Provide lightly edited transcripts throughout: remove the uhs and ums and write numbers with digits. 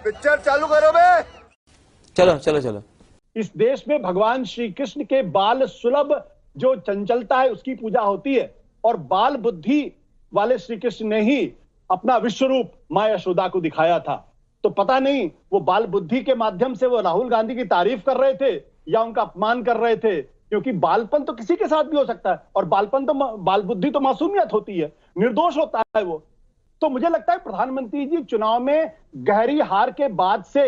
Picture चालू करो बे। चलो चलो चलो। इस देश में भगवान श्री कृष्ण के बाल सुलभ जो चंचलता है उसकी पूजा होती है, और बाल बुद्धि वाले श्री कृष्ण ने ही अपना विश्व रूप मां यशोदा को दिखाया था। तो पता नहीं वो बाल बुद्धि के माध्यम से वो राहुल गांधी की तारीफ कर रहे थे या उनका अपमान कर रहे थे, क्योंकि बालपन तो किसी के साथ भी हो सकता है, और बालपन तो बाल बुद्धि तो मासूमियत होती है, निर्दोष होता है वो। तो मुझे लगता है प्रधानमंत्री जी चुनाव में गहरी हार के बाद से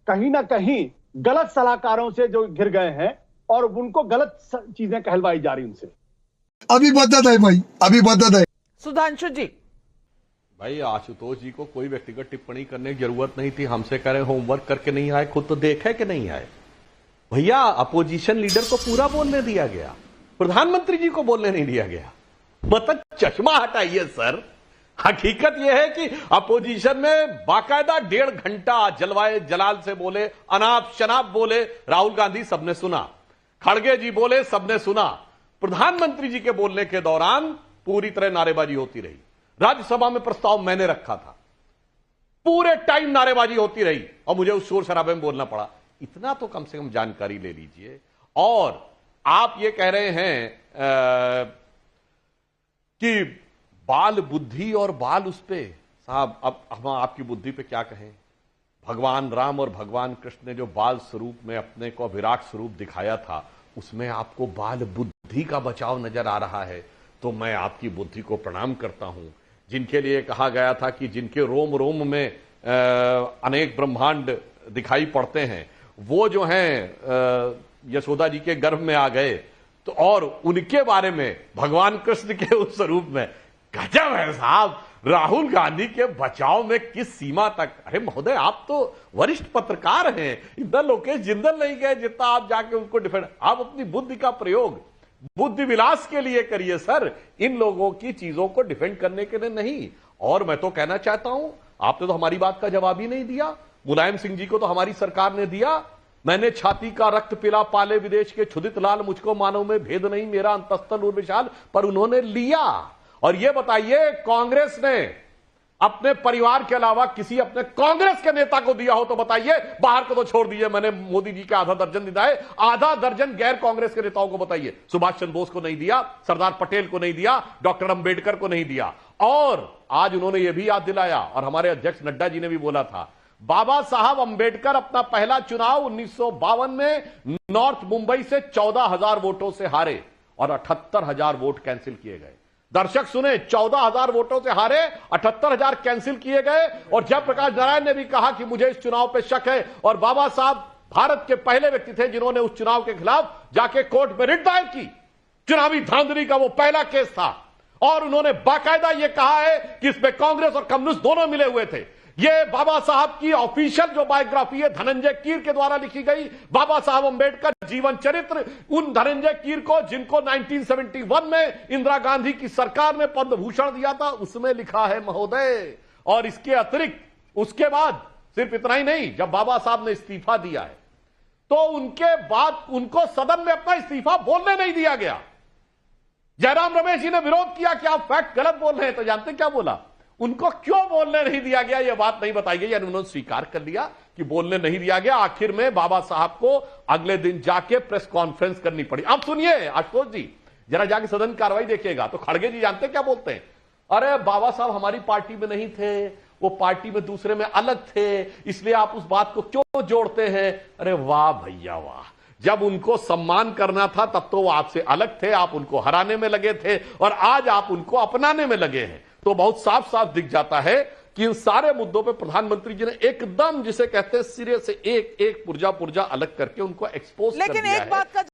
कहीं ना कहीं गलत सलाहकारों से जो घिर गए हैं और उनको गलत चीजें कहलवाई जा रही उनसे। अभी बदत है भाई, अभी बदत है। सुधांशु जी। भाई आशुतोष जी को कोई व्यक्तिगत टिप्पणी करने की जरूरत नहीं थी, हमसे कह रहे होमवर्क करके नहीं आए, खुद तो देखे कि नहीं आए। भैया अपोजिशन लीडर को पूरा बोलने दिया गया, प्रधानमंत्री जी को बोलने नहीं दिया गया। मतलब चश्मा हटाइए सर। हकीकत यह है कि अपोजिशन में बाकायदा 1.5 घंटा जलवाए जलाल से बोले, अनाप शनाप बोले, राहुल गांधी सबने सुना, खड़गे जी बोले सबने सुना। प्रधानमंत्री जी के बोलने के दौरान पूरी तरह नारेबाजी होती रही। राज्यसभा में प्रस्ताव मैंने रखा था, पूरे टाइम नारेबाजी होती रही और मुझे उस शोर शराबे में बोलना पड़ा। इतना तो कम से कम जानकारी ले लीजिए। और आप ये कह रहे हैं कि बाल बुद्धि और बाल उस पे, साहब अब हम आपकी बुद्धि पे क्या कहें। भगवान राम और भगवान कृष्ण ने जो बाल स्वरूप में अपने को विराट स्वरूप दिखाया था, उसमें आपको बाल बुद्धि का बचाव नजर आ रहा है, तो मैं आपकी बुद्धि को प्रणाम करता हूं। जिनके लिए कहा गया था कि जिनके रोम रोम में अनेक ब्रह्मांड दिखाई पड़ते हैं, वो जो हैं यशोदा जी के गर्भ में आ गए, तो और उनके बारे में भगवान कृष्ण के उस स्वरूप में गजब है साहब। राहुल गांधी के बचाव में किस सीमा तक। अरे महोदय आप तो वरिष्ठ पत्रकार हैं, इतना लोकेश जिंदल नहीं गए जितना आप जाके उनको डिफेंड। आप अपनी बुद्धि का प्रयोग बुद्धि विलास के लिए करिए सर, इन लोगों की चीजों को डिफेंड करने के लिए नहीं। और मैं तो कहना चाहता हूं, आपने तो हमारी बात का जवाब ही नहीं दिया। मुलायम सिंह जी को तो हमारी सरकार ने दिया, मैंने छाती का रक्त पिला पाले विदेश के क्षुदित लाल, मुझको मानव में भेद नहीं, मेरा अंतस्तल और विशाल, पर उन्होंने लिया। और ये बताइए कांग्रेस ने अपने परिवार के अलावा किसी अपने कांग्रेस के नेता को दिया हो तो बताइए। बाहर को तो छोड़ दीजिए, मैंने मोदी जी के आधा दर्जन दिया है, आधा दर्जन गैर कांग्रेस के नेताओं को बताइए। सुभाष चंद्र बोस को नहीं दिया, सरदार पटेल को नहीं दिया, डॉक्टर अंबेडकर को नहीं दिया। और आज उन्होंने यह भी याद दिलाया, और हमारे अध्यक्ष नड्डा जी ने भी बोला था, बाबा साहब अंबेडकर अपना पहला चुनाव 1952 में नॉर्थ मुंबई से 14,000 वोटों से हारे और 78,000 वोट कैंसिल किए गए। दर्शक सुने, 14,000 वोटों से हारे, 78,000 कैंसिल किए गए। और जयप्रकाश नारायण ने भी कहा कि मुझे इस चुनाव पे शक है, और बाबा साहब भारत के पहले व्यक्ति थे जिन्होंने उस चुनाव के खिलाफ जाके कोर्ट में रिट दायर की। चुनावी धांधली का वो पहला केस था, और उन्होंने बाकायदा यह कहा है कि इसमें कांग्रेस और कम्युनिस्ट दोनों मिले हुए थे। यह बाबा साहब की ऑफिशियल जो बायोग्राफी है धनंजय कीर के द्वारा लिखी गई, बाबा साहब अंबेडकर जीवन चरित्र, उन धनंजय कीर को जिनको 1971 में इंदिरा गांधी की सरकार ने पद्म भूषण दिया था, उसमें लिखा है महोदय। और इसके अतिरिक्त उसके बाद सिर्फ इतना ही नहीं, जब बाबा साहब ने इस्तीफा दिया है तो उनके बाद उनको सदन में अपना इस्तीफा बोलने नहीं दिया गया। जयराम रमेश जी ने विरोध किया कि आप फैक्ट गलत बोल रहे हैं, तो जानते क्या बोला, उनको क्यों बोलने नहीं दिया गया यह बात नहीं बताई गई, यानी उन्होंने स्वीकार कर लिया कि बोलने नहीं दिया गया। आखिर में बाबा साहब को अगले दिन जाके प्रेस कॉन्फ्रेंस करनी पड़ी। अब सुनिए आशुतोष जी, जरा जाके सदन की कार्रवाई देखिएगा, तो खड़गे जी जानते क्या बोलते हैं, अरे बाबा साहब हमारी पार्टी में नहीं थे, वो पार्टी में दूसरे में अलग थे, इसलिए आप उस बात को क्यों जोड़ते हैं। अरे वाह भैया वाह, जब उनको सम्मान करना था तब तो वो आपसे अलग थे, आप उनको हराने में लगे थे, और आज आप उनको अपनाने में लगे हैं। तो बहुत साफ साफ दिख जाता है कि इन सारे मुद्दों पे प्रधानमंत्री जी ने एकदम जिसे कहते हैं सिरे से एक एक पुर्जा पुर्जा अलग करके उनको एक्सपोज कर दिया है।